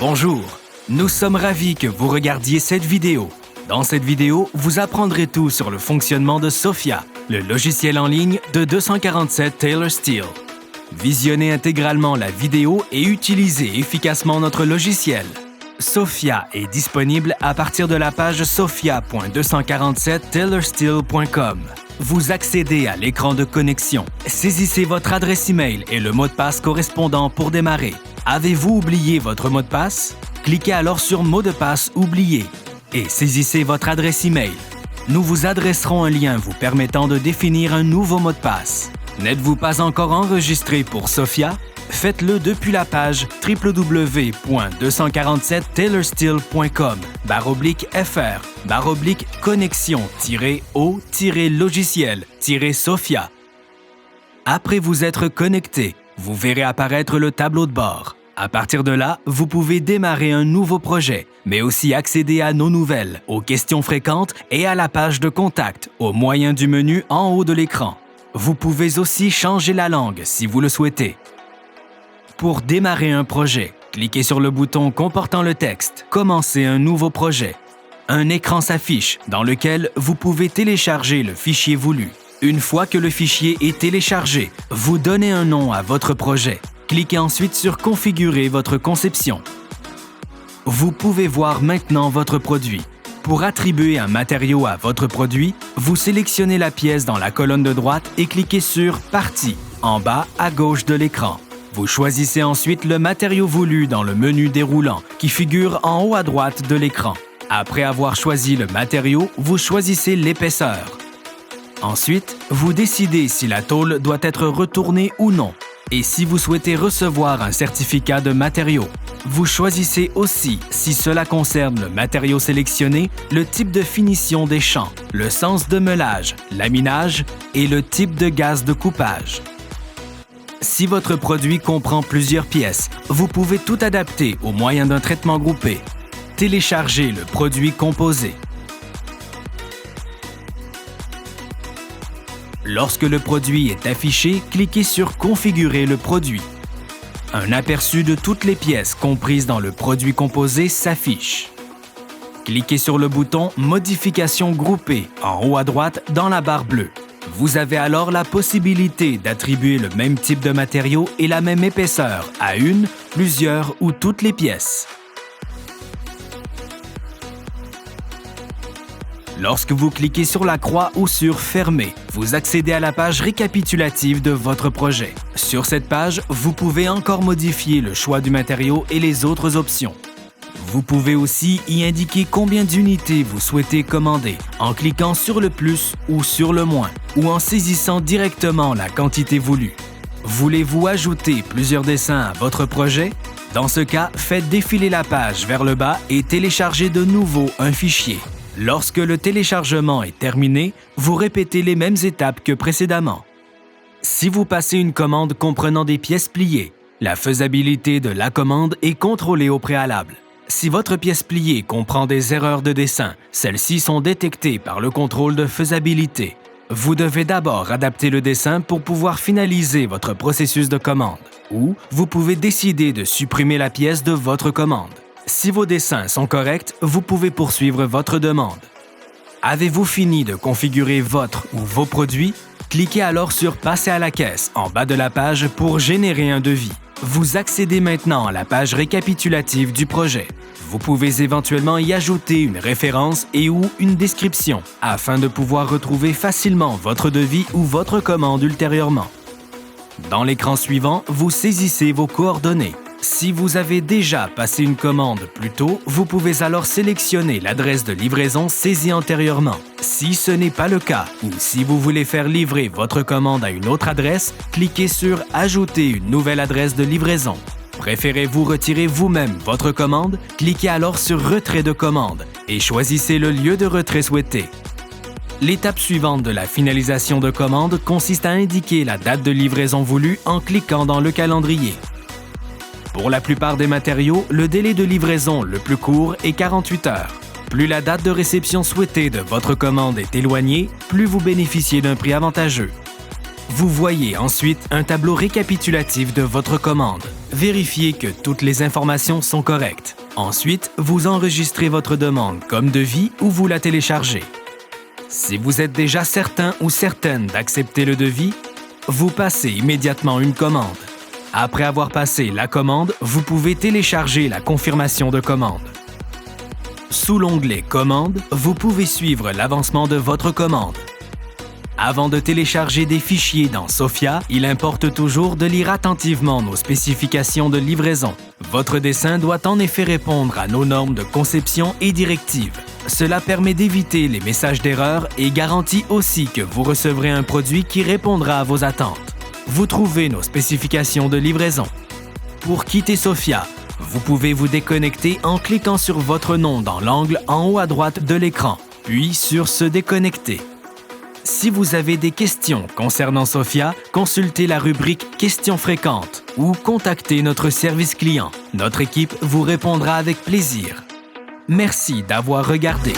Bonjour, nous sommes ravis que vous regardiez cette vidéo. Dans cette vidéo, vous apprendrez tout sur le fonctionnement de Sophia, le logiciel en ligne de 247 Taylor Steel. Visionnez intégralement la vidéo et utilisez efficacement notre logiciel. Sophia est disponible à partir de la page sophia.247taylorsteel.com. Vous accédez à l'écran de connexion. Saisissez votre adresse email et le mot de passe correspondant pour démarrer. Avez-vous oublié votre mot de passe? Cliquez alors sur « Mot de passe oublié » et saisissez votre adresse email. Nous vous adresserons un lien vous permettant de définir un nouveau mot de passe. N'êtes-vous pas encore enregistré pour Sophia? Faites-le depuis la page www.247taylorsteel.com/connexion-o-logiciel-Sophia. Après vous être connecté, vous verrez apparaître le tableau de bord. À partir de là, vous pouvez démarrer un nouveau projet, mais aussi accéder à nos nouvelles, aux questions fréquentes et à la page de contact au moyen du menu en haut de l'écran. Vous pouvez aussi changer la langue si vous le souhaitez. Pour démarrer un projet, cliquez sur le bouton comportant le texte « Commencer un nouveau projet ». Un écran s'affiche dans lequel vous pouvez télécharger le fichier voulu. Une fois que le fichier est téléchargé, vous donnez un nom à votre projet. Cliquez ensuite sur « Configurer votre conception ». Vous pouvez voir maintenant votre produit. Pour attribuer un matériau à votre produit, vous sélectionnez la pièce dans la colonne de droite et cliquez sur « Partie » en bas à gauche de l'écran. Vous choisissez ensuite le matériau voulu dans le menu déroulant qui figure en haut à droite de l'écran. Après avoir choisi le matériau, vous choisissez l'épaisseur. Ensuite, vous décidez si la tôle doit être retournée ou non. Et si vous souhaitez recevoir un certificat de matériau, vous choisissez aussi, si cela concerne le matériau sélectionné, le type de finition des champs, le sens de meulage, laminage et le type de gaze de coupage. Si votre produit comprend plusieurs pièces, vous pouvez tout adapter au moyen d'un traitement groupé. Téléchargez le produit composé. Lorsque le produit est affiché, cliquez sur « Configurer le produit ». Un aperçu de toutes les pièces comprises dans le produit composé s'affiche. Cliquez sur le bouton « Modification groupée » en haut à droite dans la barre bleue. Vous avez alors la possibilité d'attribuer le même type de matériau et la même épaisseur à une, plusieurs ou toutes les pièces. Lorsque vous cliquez sur la croix ou sur « Fermer », vous accédez à la page récapitulative de votre projet. Sur cette page, vous pouvez encore modifier le choix du matériau et les autres options. Vous pouvez aussi y indiquer combien d'unités vous souhaitez commander en cliquant sur le plus ou sur le moins ou en saisissant directement la quantité voulue. Voulez-vous ajouter plusieurs dessins à votre projet? Dans ce cas, faites défiler la page vers le bas et téléchargez de nouveau un fichier. Lorsque le téléchargement est terminé, vous répétez les mêmes étapes que précédemment. Si vous passez une commande comprenant des pièces pliées, la faisabilité de la commande est contrôlée au préalable. Si votre pièce pliée comprend des erreurs de dessin, celles-ci sont détectées par le contrôle de faisabilité. Vous devez d'abord adapter le dessin pour pouvoir finaliser votre processus de commande. Ou vous pouvez décider de supprimer la pièce de votre commande. Si vos dessins sont corrects, vous pouvez poursuivre votre demande. Avez-vous fini de configurer votre ou vos produits? Cliquez alors sur « Passer à la caisse » en bas de la page pour générer un devis. Vous accédez maintenant à la page récapitulative du projet. Vous pouvez éventuellement y ajouter une référence et ou une description afin de pouvoir retrouver facilement votre devis ou votre commande ultérieurement. Dans l'écran suivant, vous saisissez vos coordonnées. Si vous avez déjà passé une commande plus tôt, vous pouvez alors sélectionner l'adresse de livraison saisie antérieurement. Si ce n'est pas le cas ou si vous voulez faire livrer votre commande à une autre adresse, cliquez sur « Ajouter une nouvelle adresse de livraison ». Préférez-vous retirer vous-même votre commande? Cliquez alors sur « Retrait de commande » et choisissez le lieu de retrait souhaité. L'étape suivante de la finalisation de commande consiste à indiquer la date de livraison voulue en cliquant dans le calendrier. Pour la plupart des matériaux, le délai de livraison le plus court est 48 heures. Plus la date de réception souhaitée de votre commande est éloignée, plus vous bénéficiez d'un prix avantageux. Vous voyez ensuite un tableau récapitulatif de votre commande. Vérifiez que toutes les informations sont correctes. Ensuite, vous enregistrez votre demande comme devis ou vous la téléchargez. Si vous êtes déjà certain ou certaine d'accepter le devis, vous passez immédiatement une commande. Après avoir passé la commande, vous pouvez télécharger la confirmation de commande. Sous l'onglet « Commande », vous pouvez suivre l'avancement de votre commande. Avant de télécharger des fichiers dans Sophia, il importe toujours de lire attentivement nos spécifications de livraison. Votre dessin doit en effet répondre à nos normes de conception et directives. Cela permet d'éviter les messages d'erreur et garantit aussi que vous recevrez un produit qui répondra à vos attentes. Vous trouvez nos spécifications de livraison. Pour quitter Sophia, vous pouvez vous déconnecter en cliquant sur votre nom dans l'angle en haut à droite de l'écran, puis sur « Se déconnecter ». Si vous avez des questions concernant Sophia, consultez la rubrique « Questions fréquentes » ou contactez notre service client. Notre équipe vous répondra avec plaisir. Merci d'avoir regardé.